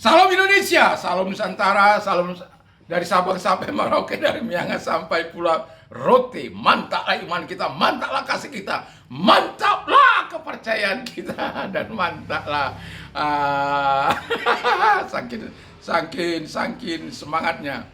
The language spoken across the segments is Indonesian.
Salam Indonesia, salam Nusantara, salam dari Sabang sampai Merauke, dari Miangas sampai Pulau Rote. Mantaplah iman kita, mantaplah kasih kita, mantaplah kepercayaan kita, dan mantaplah saking semangatnya.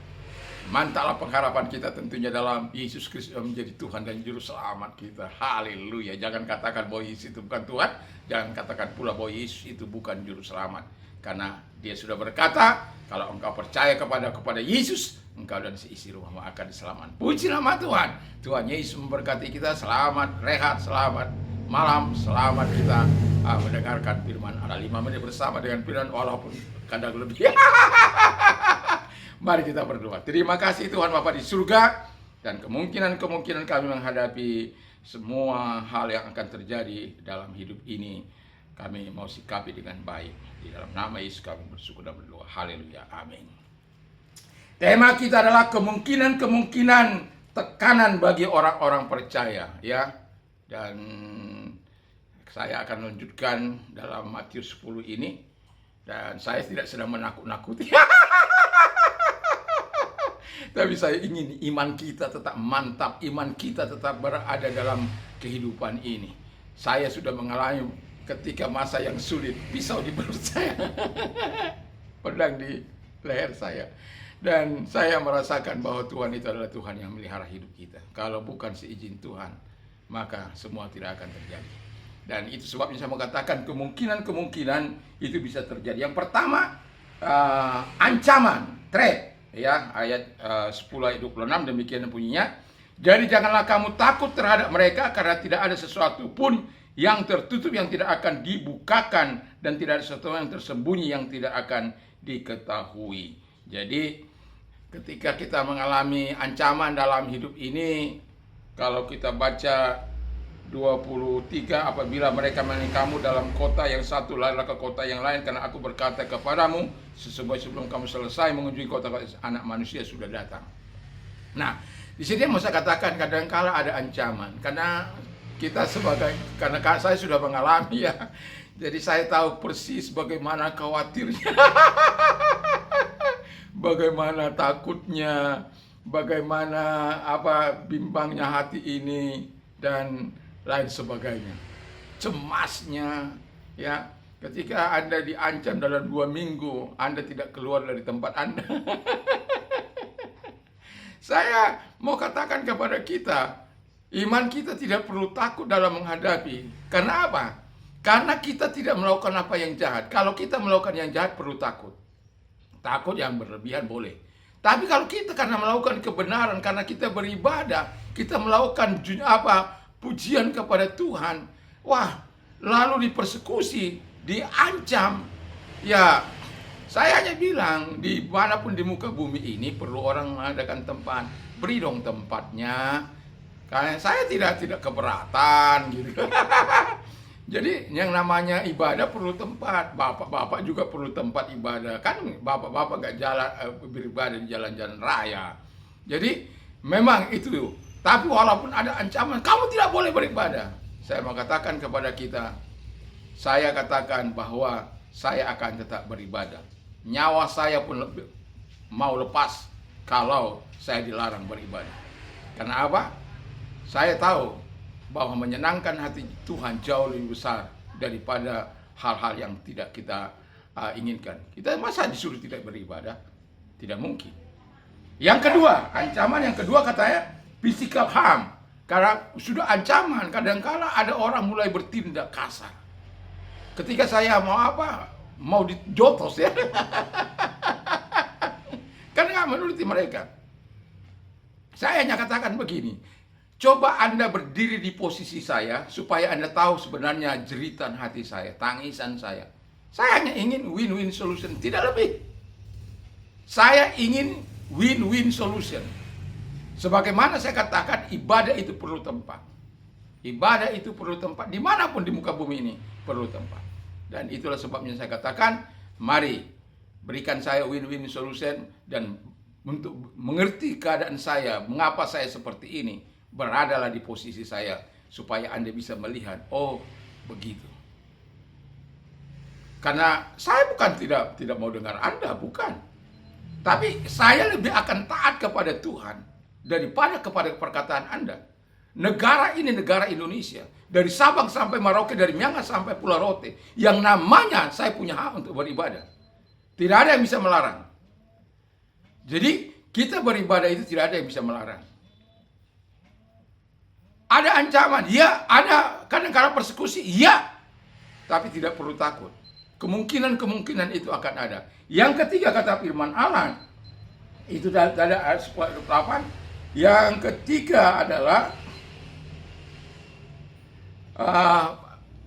Mantaplah pengharapan kita tentunya dalam Yesus Kristus yang menjadi Tuhan dan Juru Selamat kita. Haleluya. Jangan katakan bahwa Yesus itu bukan Tuhan. Jangan katakan pula bahwa Yesus itu bukan Juru Selamat. Karena dia sudah berkata, kalau engkau percaya kepada Yesus, engkau dan seisi rumahmu akan diselamatkan. Puji nama Tuhan. Tuhan Yesus memberkati kita. Selamat rehat, selamat malam, selamat kita mendengarkan firman Allah. 5 menit bersama dengan firman walaupun kadang lebih. Mari kita berdoa. Terima kasih Tuhan Bapa di surga, dan kemungkinan kami menghadapi semua hal yang akan terjadi dalam hidup ini, kami mau sikapi dengan baik. Di dalam nama Yesus kami bersyukur dan berdoa. Haleluya. Amin. Tema kita adalah kemungkinan tekanan bagi orang-orang percaya, ya. Dan saya akan lanjutkan dalam Matius 10 ini, dan saya tidak sedang menakut-nakuti. Tapi saya ingin iman kita tetap mantap, iman kita tetap berada dalam kehidupan ini. Saya sudah mengalami ketika masa yang sulit, pisau di perut saya, pedang di leher saya. Dan saya merasakan bahwa Tuhan itu adalah Tuhan yang melihara hidup kita. Kalau bukan seizin Tuhan, maka semua tidak akan terjadi. Dan itu sebabnya saya mengatakan kemungkinan itu bisa terjadi. Yang pertama, ancaman, threat. Ya, ayat 10 ayat 26 demikian bunyinya. Jadi janganlah kamu takut terhadap mereka, karena tidak ada sesuatu pun yang tertutup yang tidak akan dibukakan, dan tidak ada sesuatu yang tersembunyi yang tidak akan diketahui. Jadi ketika kita mengalami ancaman dalam hidup ini, kalau kita baca 23, apabila mereka menangkap kamu dalam kota yang satu, larilah ke kota yang lain, karena aku berkata kepadamu, sesungguhnya sebelum kamu selesai mengunjungi kota, anak manusia sudah datang. Nah, di sini mau saya katakan kadang-kala ada ancaman, karena kita karena saya sudah mengalami, ya. Jadi saya tahu persis bagaimana khawatirnya, bagaimana takutnya, bagaimana bimbangnya hati ini, dan lain sebagainya, cemasnya, ya. Ketika Anda diancam dalam 2 minggu, Anda tidak keluar dari tempat Anda. Saya mau katakan kepada kita, iman kita tidak perlu takut dalam menghadapi. Karena apa? Karena kita tidak melakukan apa yang jahat. Kalau kita melakukan yang jahat perlu takut. Takut yang berlebihan boleh. Tapi kalau kita karena melakukan kebenaran, karena kita beribadah, kita melakukan pujian kepada Tuhan, wah, lalu dipersekusi, diancam, ya. Saya hanya bilang, dimanapun di muka bumi ini perlu orang mengadakan tempat, beri dong tempatnya. Karena saya tidak keberatan gitu. Jadi yang namanya ibadah perlu tempat. Bapak-bapak juga perlu tempat ibadah. Kan bapak-bapak gak beribadah di jalan-jalan raya. Jadi memang itu. Tapi walaupun ada ancaman, kamu tidak boleh beribadah. Saya mau katakan kepada kita, saya katakan bahwa saya akan tetap beribadah. Nyawa saya pun mau lepas kalau saya dilarang beribadah. Karena apa? Saya tahu bahwa menyenangkan hati Tuhan jauh lebih besar daripada hal-hal yang tidak kita inginkan. Kita masa disuruh tidak beribadah? Tidak mungkin. Yang kedua, ancaman yang kedua katanya physical harm. Karena sudah ancaman, kadangkala ada orang mulai bertindak kasar. Ketika saya mau dijotos, ya. Karena nggak menuruti mereka. Saya hanya katakan begini, coba Anda berdiri di posisi saya, supaya Anda tahu sebenarnya jeritan hati saya, tangisan saya. Saya hanya ingin win-win solution, tidak lebih. Saya ingin win-win solution. Sebagaimana saya katakan, ibadah itu perlu tempat. Ibadah itu perlu tempat, dimanapun di muka bumi ini perlu tempat. Dan itulah sebabnya saya katakan, mari berikan saya win-win solution, dan untuk mengerti keadaan saya, mengapa saya seperti ini, beradalah di posisi saya, supaya Anda bisa melihat, oh begitu. Karena saya bukan tidak mau dengar Anda, bukan. Tapi saya lebih akan taat kepada Tuhan daripada kepada perkataan Anda. Negara ini negara Indonesia. Dari Sabang sampai Merauke, dari Miangas sampai Pulau Rote. Yang namanya saya punya hak untuk beribadah. Tidak ada yang bisa melarang. Jadi kita beribadah itu tidak ada yang bisa melarang. Ada ancaman, ya. Ada kadang-kadang persekusi, ya. Tapi tidak perlu takut. Kemungkinan itu akan ada. Yang ketiga kata firman Allah, itu ada ayat 28. Yang ketiga adalah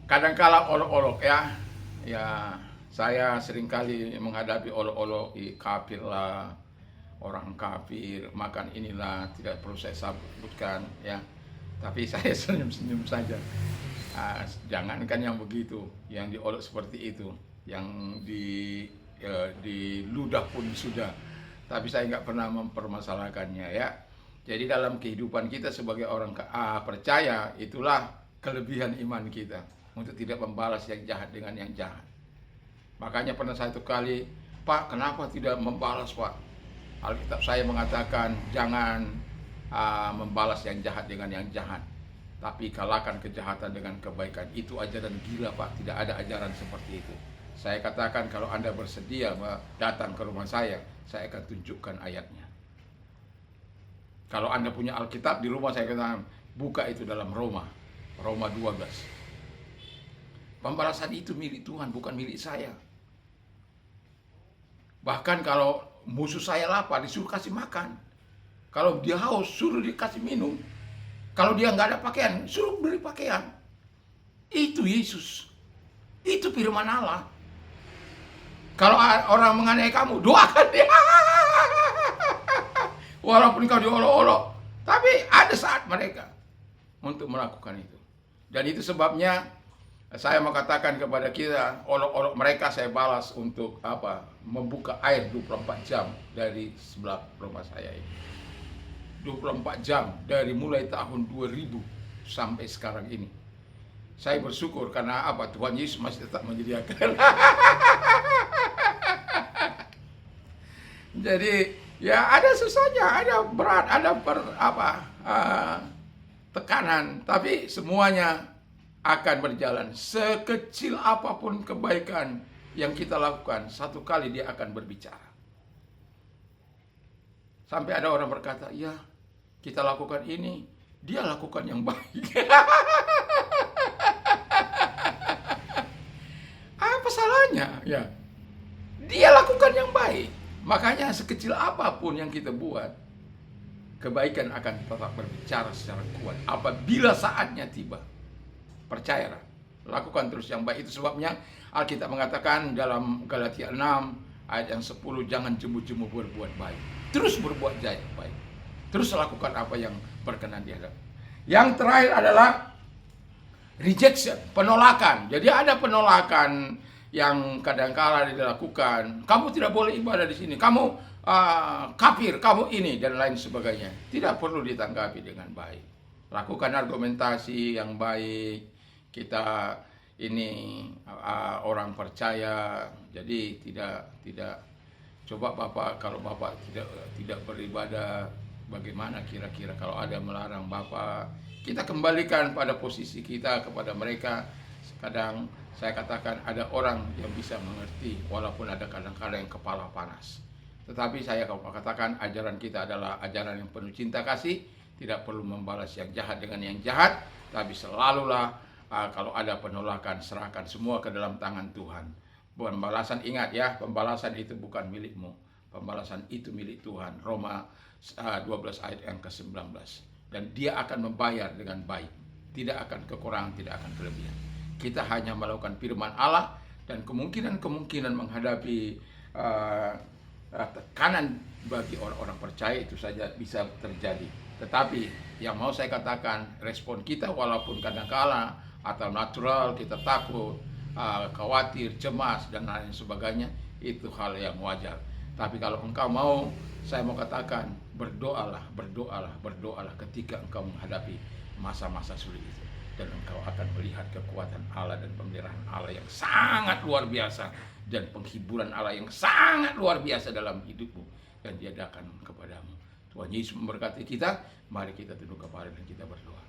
kadangkala olok-olok ya. Ya, saya seringkali menghadapi olok-olok kafir lah, orang kafir, makan inilah, tidak perlu saya sebutkan ya. Tapi saya senyum-senyum saja. Jangankan yang begitu, yang diolok seperti itu, yang diludah pun sudah. Tapi saya nggak pernah mempermasalahkannya ya. Jadi dalam kehidupan kita sebagai orang percaya, itulah kelebihan iman kita untuk tidak membalas yang jahat dengan yang jahat. Makanya pernah satu kali, Pak, kenapa tidak membalas, Pak? Alkitab saya mengatakan jangan membalas yang jahat dengan yang jahat, tapi kalahkan kejahatan dengan kebaikan. Itu ajaran gila, Pak. Tidak ada ajaran seperti itu. Saya katakan kalau Anda bersedia datang ke rumah saya akan tunjukkan ayatnya. Kalau Anda punya Alkitab di rumah, saya katakan buka itu dalam Roma 12. Pembalasan itu milik Tuhan, bukan milik saya. Bahkan kalau musuh saya lapar, disuruh kasih makan. Kalau dia haus, suruh dikasih minum. Kalau dia nggak ada pakaian, suruh beli pakaian. Itu Yesus. Itu firman Allah. Kalau orang menganiaya kamu, doakan dia. Walaupun kau diolok-olok. Tapi ada saat mereka untuk melakukan itu. Dan itu sebabnya saya mau katakan kepada kita, olok-olok mereka saya balas untuk apa? Membuka air 24 jam dari sebelah rumah saya ini. 24 jam dari mulai tahun 2000 sampai sekarang ini. Saya bersyukur karena apa? Tuhan Yesus masih tetap menyediakan. Jadi ya ada susahnya, ada berat, ada tekanan, tapi semuanya akan berjalan. Sekecil apapun kebaikan yang kita lakukan, satu kali dia akan berbicara. Sampai ada orang berkata, ya kita lakukan ini, dia lakukan yang baik. Apa salahnya? Ya, dia lakukan yang baik. Makanya sekecil apapun yang kita buat, kebaikan akan tetap berbicara secara kuat. Apabila saatnya tiba, percayalah, lakukan terus yang baik. Itu sebabnya Alkitab mengatakan dalam Galatia 6 ayat yang 10, jangan jemu-jemu berbuat baik. Terus berbuat baik. Terus lakukan apa yang berkenan di hadapan. Yang terakhir adalah rejection, penolakan. Jadi ada penolakan yang kadang-kala dilakukan. Kamu tidak boleh ibadah di sini. Kamu kafir, kamu ini dan lain sebagainya. Tidak perlu ditanggapi dengan baik. Lakukan argumentasi yang baik. Kita ini orang percaya. Jadi tidak coba Bapak, kalau Bapak tidak beribadah, bagaimana kira-kira kalau ada yang melarang Bapak? Kita kembalikan pada posisi kita kepada mereka. Kadang saya katakan ada orang yang bisa mengerti walaupun ada kadang-kadang yang kepala panas. Tetapi saya katakan ajaran kita adalah ajaran yang penuh cinta kasih. Tidak perlu membalas yang jahat dengan yang jahat, tapi selalulah kalau ada penolakan, serahkan semua ke dalam tangan Tuhan. Pembalasan, ingat ya, pembalasan itu bukan milikmu. Pembalasan itu milik Tuhan. Roma 12 ayat yang ke-19. Dan dia akan membayar dengan baik. Tidak akan kekurangan, tidak akan kelebihan. Kita hanya melakukan firman Allah dan kemungkinan menghadapi tekanan bagi orang-orang percaya itu saja bisa terjadi. Tetapi yang mau saya katakan, respon kita walaupun kadang-kala atau natural kita takut, khawatir, cemas dan lain sebagainya, itu hal yang wajar. Tapi kalau engkau mau, saya mau katakan, berdoalah ketika engkau menghadapi masa-masa sulit itu. dan engkau akan melihat kekuatan Allah dan pemeliharaan Allah yang sangat luar biasa dan penghiburan Allah yang sangat luar biasa dalam hidupmu dan diadakan kepadamu. Tuhan Yesus memberkati kita. Mari kita tunduk kepala dan kita berdoa.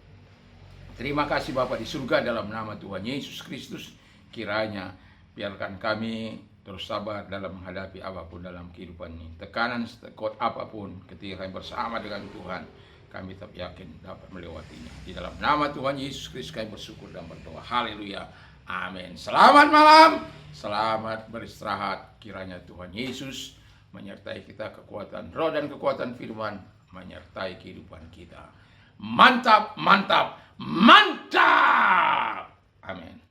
Terima kasih Bapa di surga, dalam nama Tuhan Yesus Kristus, kiranya biarkan kami terus sabar dalam menghadapi apapun dalam kehidupan ini. Tekanan sekuat apapun, ketika kami bersama dengan Tuhan, kami tetap yakin dapat melewatinya. Di dalam nama Tuhan Yesus Kristus kami bersyukur dan berdoa. Haleluya. Amin. Selamat malam. Selamat beristirahat. Kiranya Tuhan Yesus menyertai kita, kekuatan roh dan kekuatan firman menyertai kehidupan kita. Mantap, mantap, mantap. Amin.